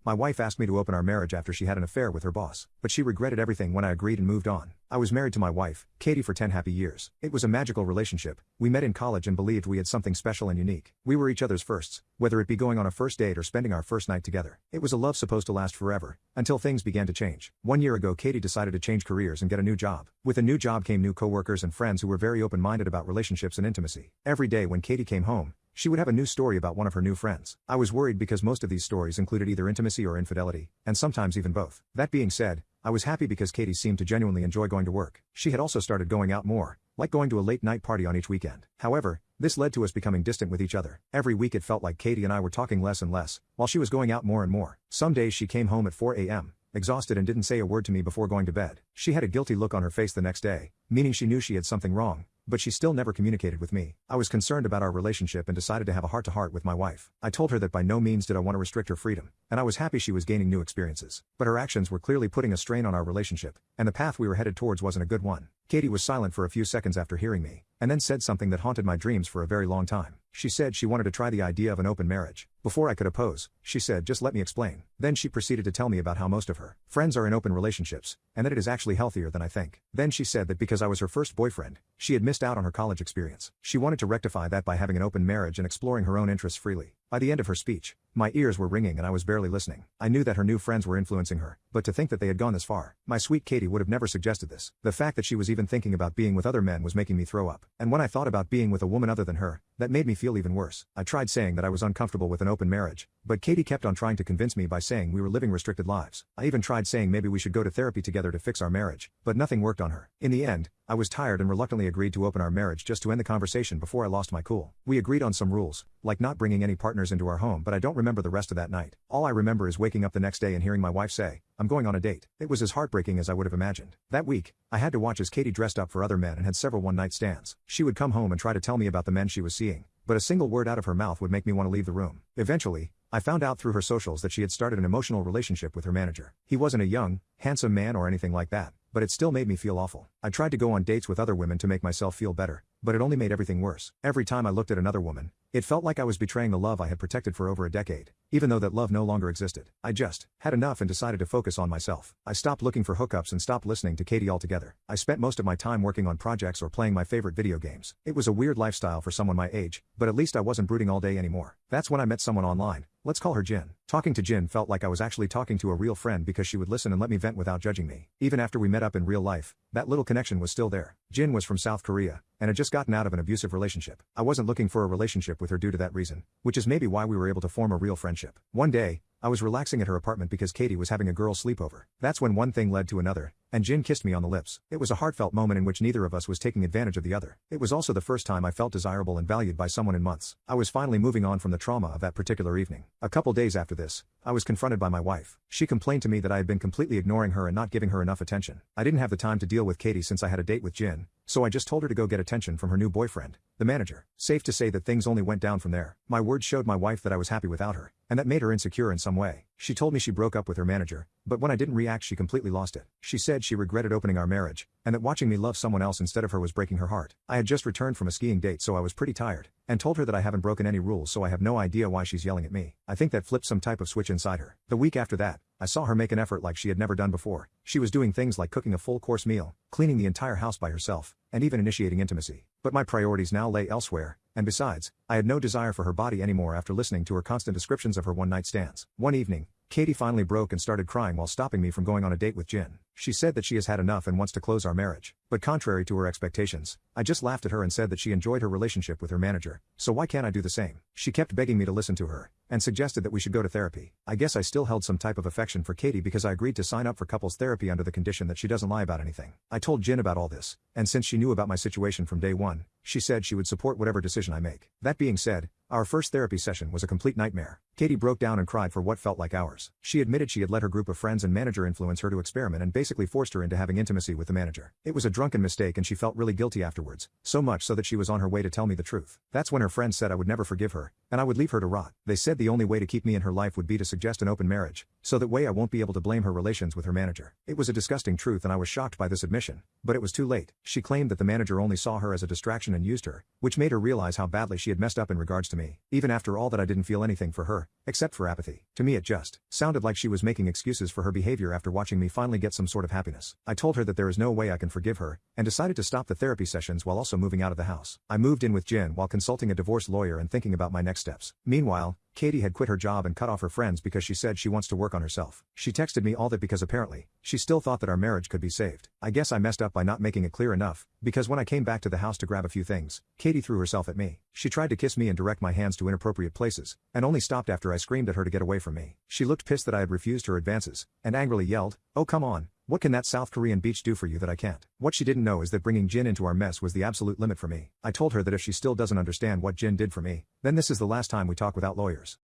My wife asked me to open our marriage after she had an affair with her boss, but she regretted everything when I agreed and moved on. I was married to my wife, Katie, for 10 happy years. It was a magical relationship. We met in college and believed we had something special and unique. We were each other's firsts, whether it be going on a first date or spending our first night together. It was a love supposed to last forever, until things began to change. 1 year ago, Katie decided to change careers and get a new job. With a new job came new coworkers and friends who were very open-minded about relationships and intimacy. Every day when Katie came home, she would have a new story about one of her new friends. I was worried because most of these stories included either intimacy or infidelity, and sometimes even both. That being said, I was happy because Katie seemed to genuinely enjoy going to work. She had also started going out more, like going to a late-night party on each weekend. However, this led to us becoming distant with each other. Every week it felt like Katie and I were talking less and less, while she was going out more and more. Some days she came home at 4 a.m., exhausted, and didn't say a word to me before going to bed. She had a guilty look on her face the next day, meaning she knew she had something wrong, but she still never communicated with me. I was concerned about our relationship and decided to have a heart-to-heart with my wife. I told her that by no means did I want to restrict her freedom, and I was happy she was gaining new experiences. But her actions were clearly putting a strain on our relationship, and the path we were headed towards wasn't a good one. Katie was silent for a few seconds after hearing me, and then said something that haunted my dreams for a very long time. She said she wanted to try the idea of an open marriage. Before I could oppose, she said, "Just let me explain." Then she proceeded to tell me about how most of her friends are in open relationships, and that it is actually healthier than I think. Then she said that because I was her first boyfriend, she had missed out on her college experience. She wanted to rectify that by having an open marriage and exploring her own interests freely. By the end of her speech, my ears were ringing and I was barely listening. I knew that her new friends were influencing her, but to think that they had gone this far. My sweet Katie would have never suggested this. The fact that she was even thinking about being with other men was making me throw up. And when I thought about being with a woman other than her, that made me feel even worse. I tried saying that I was uncomfortable with an open marriage, but Katie kept on trying to convince me by saying we were living restricted lives. I even tried saying maybe we should go to therapy together to fix our marriage, but nothing worked on her. In the end, I was tired and reluctantly agreed to open our marriage just to end the conversation before I lost my cool. We agreed on some rules, like not bringing any partners into our home, but I don't remember the rest of that night. All I remember is waking up the next day and hearing my wife say, "I'm going on a date." It was as heartbreaking as I would have imagined. That week, I had to watch as Katie dressed up for other men and had several one-night stands. She would come home and try to tell me about the men she was seeing, but a single word out of her mouth would make me want to leave the room. Eventually, I found out through her socials that she had started an emotional relationship with her manager. He wasn't a young, handsome man or anything like that, but it still made me feel awful. I tried to go on dates with other women to make myself feel better, but it only made everything worse. Every time I looked at another woman, it felt like I was betraying the love I had protected for over a decade, even though that love no longer existed. I just had enough and decided to focus on myself. I stopped looking for hookups and stopped listening to Katie altogether. I spent most of my time working on projects or playing my favorite video games. It was a weird lifestyle for someone my age, but at least I wasn't brooding all day anymore. That's when I met someone online. Let's call her Jin. Talking to Jin felt like I was actually talking to a real friend because she would listen and let me vent without judging me. Even after we met up in real life, that little connection was still there. Jin was from South Korea, and had just gotten out of an abusive relationship. I wasn't looking for a relationship with her due to that reason, which is maybe why we were able to form a real friendship. One day, I was relaxing at her apartment because Katie was having a girl sleepover. That's when one thing led to another, and Jin kissed me on the lips. It was a heartfelt moment in which neither of us was taking advantage of the other. It was also the first time I felt desirable and valued by someone in months. I was finally moving on from the trauma of that particular evening. A couple days after this, I was confronted by my wife. She complained to me that I had been completely ignoring her and not giving her enough attention. I didn't have the time to deal with Katie since I had a date with Jin, so I just told her to go get attention from her new boyfriend, the manager. Safe to say that things only went down from there. My words showed my wife that I was happy without her, and that made her insecure in some way. She told me she broke up with her manager, but when I didn't react she completely lost it. She said she regretted opening our marriage, and that watching me love someone else instead of her was breaking her heart. I had just returned from a skiing date so I was pretty tired, and told her that I haven't broken any rules so I have no idea why she's yelling at me. I think that flipped some type of switch inside her. The week after that, I saw her make an effort like she had never done before. She was doing things like cooking a full-course meal, cleaning the entire house by herself, and even initiating intimacy. But my priorities now lay elsewhere, and besides, I had no desire for her body anymore after listening to her constant descriptions of her one-night stands. One evening, Katie finally broke and started crying while stopping me from going on a date with Jin. She said that she has had enough and wants to close our marriage. But contrary to her expectations, I just laughed at her and said that she enjoyed her relationship with her manager, so why can't I do the same? She kept begging me to listen to her, and suggested that we should go to therapy. I guess I still held some type of affection for Katie because I agreed to sign up for couples therapy under the condition that she doesn't lie about anything. I told Jin about all this, and since she knew about my situation from day one, she said she would support whatever decision I make. That being said, our first therapy session was a complete nightmare. Katie broke down and cried for what felt like hours. She admitted she had let her group of friends and manager influence her to experiment and basically forced her into having intimacy with the manager. It was a drunken mistake and she felt really guilty afterwards, so much so that she was on her way to tell me the truth. That's when her friends said I would never forgive her, and I would leave her to rot. They said the the only way to keep me in her life would be to suggest an open marriage, so that way I won't be able to blame her relations with her manager. It was a disgusting truth and I was shocked by this admission, but it was too late. She claimed that the manager only saw her as a distraction and used her, which made her realize how badly she had messed up in regards to me. Even after all that, I didn't feel anything for her, except for apathy. To me it just sounded like she was making excuses for her behavior after watching me finally get some sort of happiness. I told her that there is no way I can forgive her, and decided to stop the therapy sessions while also moving out of the house. I moved in with Jin while consulting a divorce lawyer and thinking about my next steps. Meanwhile, Katie had quit her job and cut off her friends because she said she wants to work on herself. She texted me all that because apparently, she still thought that our marriage could be saved. I guess I messed up by not making it clear enough, because when I came back to the house to grab a few things, Katie threw herself at me. She tried to kiss me and direct my hands to inappropriate places, and only stopped after I screamed at her to get away from me. She looked pissed that I had refused her advances, and angrily yelled, "Oh come on, what can that South Korean beach do for you that I can't?" What she didn't know is that bringing Jin into our mess was the absolute limit for me. I told her that if she still doesn't understand what Jin did for me, then this is the last time we talk without lawyers.